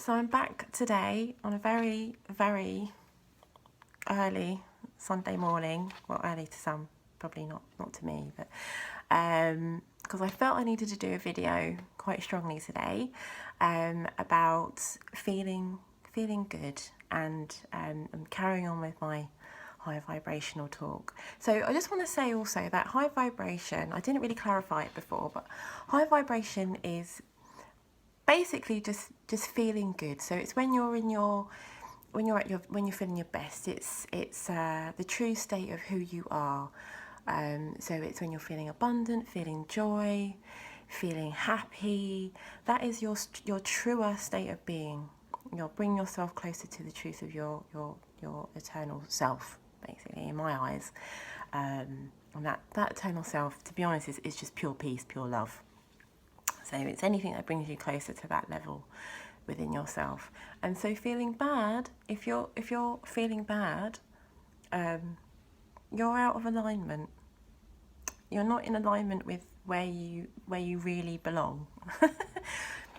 So I'm back today on a very, very early Sunday morning. Well, early to some, probably not to me, but because I felt I needed to do a video quite strongly today about feeling good, and I'm carrying on with my high vibrational talk. So I just want to say also that high vibration, I didn't really clarify it before, but high vibration is basically just feeling good. So it's when you're feeling your best. It's the true state of who you are. So it's when you're feeling abundant, feeling joy, feeling happy. That is your truer state of being. You'll bring yourself closer to the truth of your eternal self, basically, in my eyes. And that eternal self, to be honest, is just pure peace, pure love. So it's anything that brings you closer to that level within yourself. And so feeling bad, if you're feeling bad, you're out of alignment. You're not in alignment with where you really belong.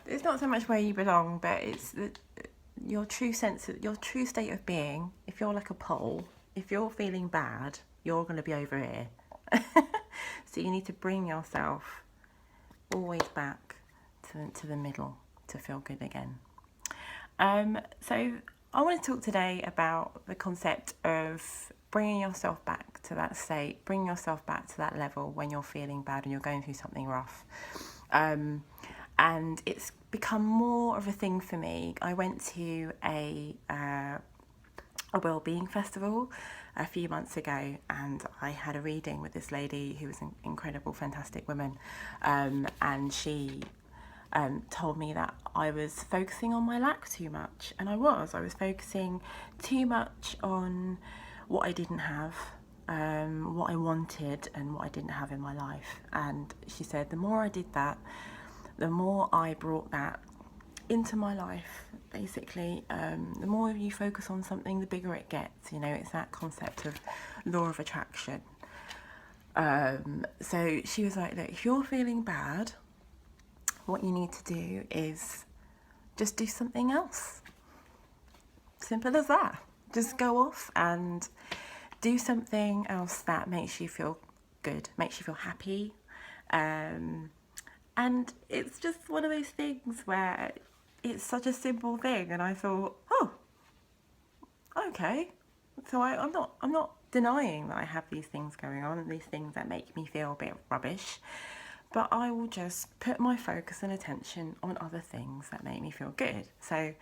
It's not so much where you belong, but it's your true sense of your true state of being. If you're like a pole, if you're feeling bad, you're going to be over here. So you need to bring yourself always back to the middle to feel good again. So I want to talk today about the concept of bringing yourself back to that state, bringing yourself back to that level when you're feeling bad and you're going through something rough. And it's become more of a thing for me. I went to a wellbeing festival a few months ago, and I had a reading with this lady who was an incredible, fantastic woman, and she told me that I was focusing on my lack too much, and I was focusing too much on what I didn't have, what I wanted and what I didn't have in my life. And she said the more I did that, the more I brought that into my life, basically. The more you focus on something, the bigger it gets. It's that concept of law of attraction. So she was like, look, if you're feeling bad, what you need to do is just do something else. Simple as that. Just go off and do something else that makes you feel good, makes you feel happy. And it's just one of those things where it's such a simple thing, and I thought, oh, okay. So I'm not denying that I have these things going on and these things that make me feel a bit rubbish, but I will just put my focus and attention on other things that make me feel good. So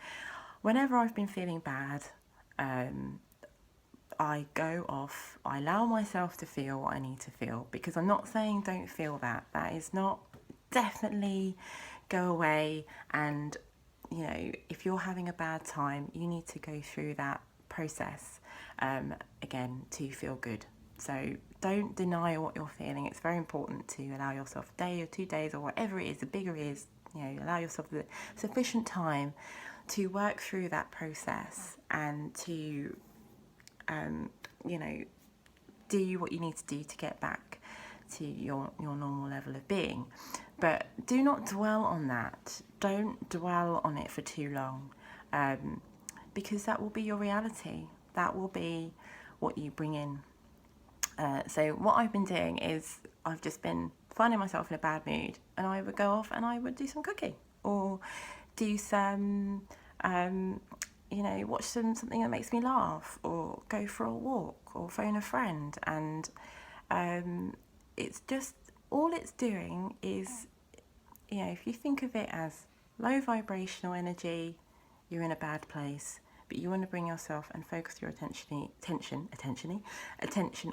whenever I've been feeling bad, I go off, I allow myself to feel what I need to feel, because I'm not saying don't feel that. That is not, definitely go away, and if you're having a bad time, you need to go through that process again to feel good. So don't deny what you're feeling. It's very important to allow yourself a day or 2 days or whatever it is, the bigger it is, allow yourself the sufficient time to work through that process and to do what you need to do to get back to your normal level of being. But do not dwell on that. Don't dwell on it for too long, because that will be your reality. That will be what you bring in. So what I've been doing is I've just been finding myself in a bad mood, and I would go off and I would do some cooking, or do some watch something that makes me laugh, or go for a walk, or phone a friend. And it's just, all it's doing is, if you think of it as low vibrational energy, you're in a bad place, but you want to bring yourself and focus your attention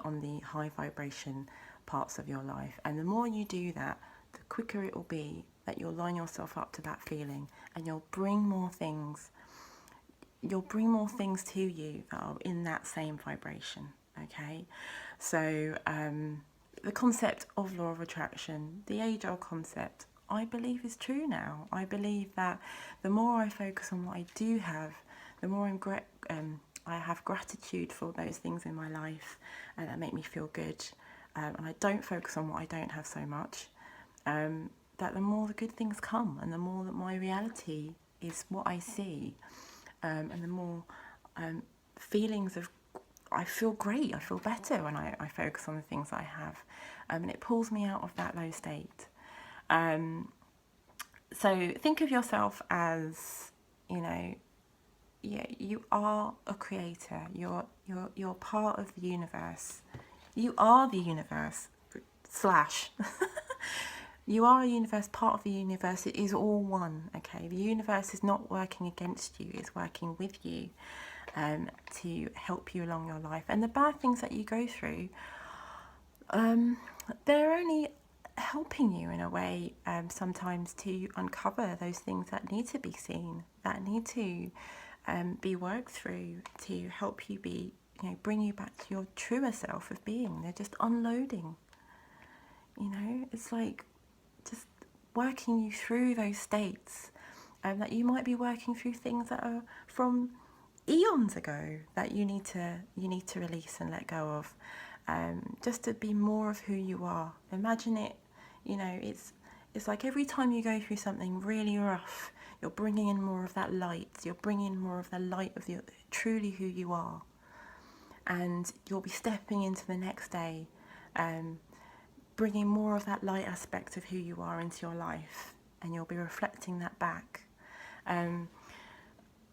on the high vibration parts of your life. And the more you do that, the quicker it will be that you'll line yourself up to that feeling, and you'll bring more things to you that are in that same vibration. Okay, so the concept of law of attraction, the age-old concept, I believe is true now. I believe that the more I focus on what I do have, the more I have gratitude for those things in my life that make me feel good, and I don't focus on what I don't have so much, that the more the good things come, and the more that my reality is what I see, and the more feelings of, I feel great, I feel better when I focus on the things I have, and it pulls me out of that low state. So think of yourself as, you know, yeah, you are a creator. You're part of the universe. You are the universe. Slash. You are a universe, part of the universe. It is all one. Okay, the universe is not working against you. It's working with you, to help you along your life. And the bad things that you go through, they're only helping you in a way, sometimes, to uncover those things that need to be seen, that need to be worked through, to help you be, you know, bring you back to your truer self of being. They're just unloading. You know, it's like just working you through those states, that you might be working through things that are from eons ago that you need to release and let go of, just to be more of who you are. Imagine it, you know, it's like every time you go through something really rough, you're bringing in more of that light. You're bringing more of the light of your truly who you are, and you'll be stepping into the next day, bringing more of that light aspect of who you are into your life, and you'll be reflecting that back.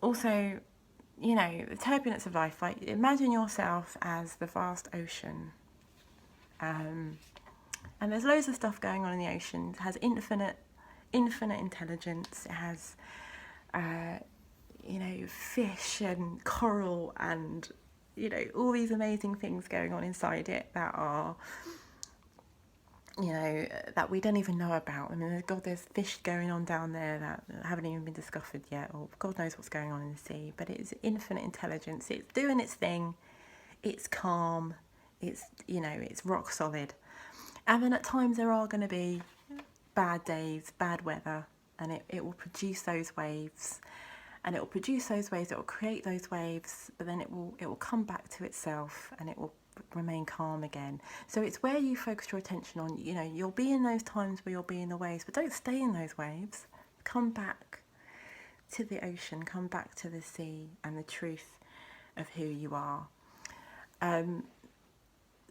Also, you know, the turbulence of life, like imagine yourself as the vast ocean, and there's loads of stuff going on in the ocean. It has infinite intelligence. It has, you know, fish and coral and, you know, all these amazing things going on inside it that are, you know, that we don't even know about. I mean, there's fish going on down there that haven't even been discovered yet, or God knows what's going on in the sea. But it's infinite intelligence. It's doing its thing. It's calm. It's, you know, it's rock solid. And then at times there are going to be bad days, bad weather, and it will produce those waves. And it will produce those waves. It will create those waves, but then it will come back to itself, and it will remain calm again. So it's where you focus your attention on. You know, you'll be in those times where you'll be in the waves, but don't stay in those waves. Come back to the ocean, come back to the sea and the truth of who you are.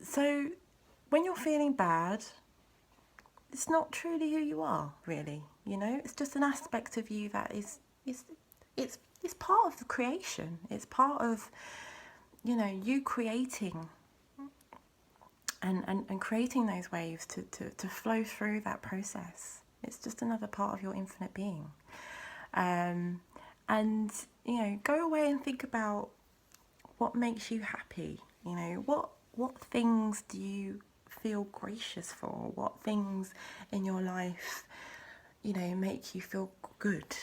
So when you're feeling bad, it's not truly who you are, really. You know, it's just an aspect of you that is it's part of the creation. It's part of, you know, you creating and creating those waves to flow through that process. It's just another part of your infinite being. And, you know, go away and think about what makes you happy. You know, what things do you feel gracious for? What things in your life, you know, make you feel good?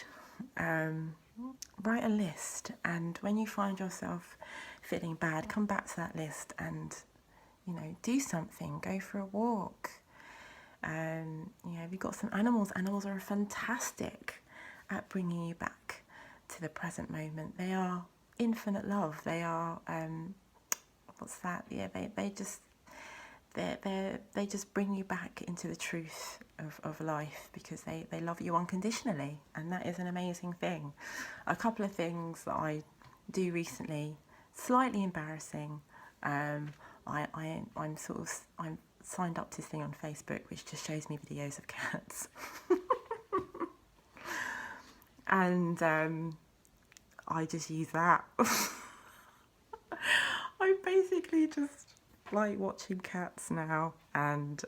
Write a list, and when you find yourself feeling bad, come back to that list and, you know, do something. Go for a walk. You know, if you've got some animals are fantastic at bringing you back to the present moment. They are infinite love. They are, what's that? Yeah, they just bring you back into the truth of life, because they love you unconditionally, and that is an amazing thing. A couple of things that I do recently, slightly embarrassing. I'm signed up to this thing on Facebook which just shows me videos of cats. And I just use that. I basically just like watching cats now, and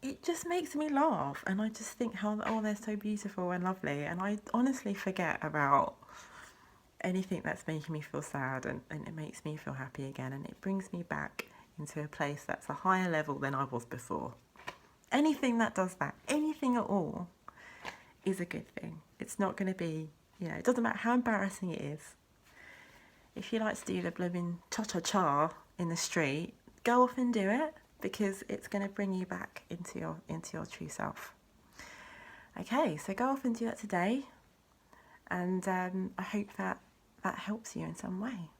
it just makes me laugh, and I just think how, oh, they're so beautiful and lovely, and I honestly forget about anything that's making me feel sad, and it makes me feel happy again, and it brings me back into a place that's a higher level than I was before. Anything that does that, anything at all, is a good thing. It's not going to be, you know, it doesn't matter how embarrassing it is. If you like to do the blooming cha-cha-cha in the street, go off and do it, because it's going to bring you back into your true self. Okay, so go off and do that today, and I hope that helps you in some way.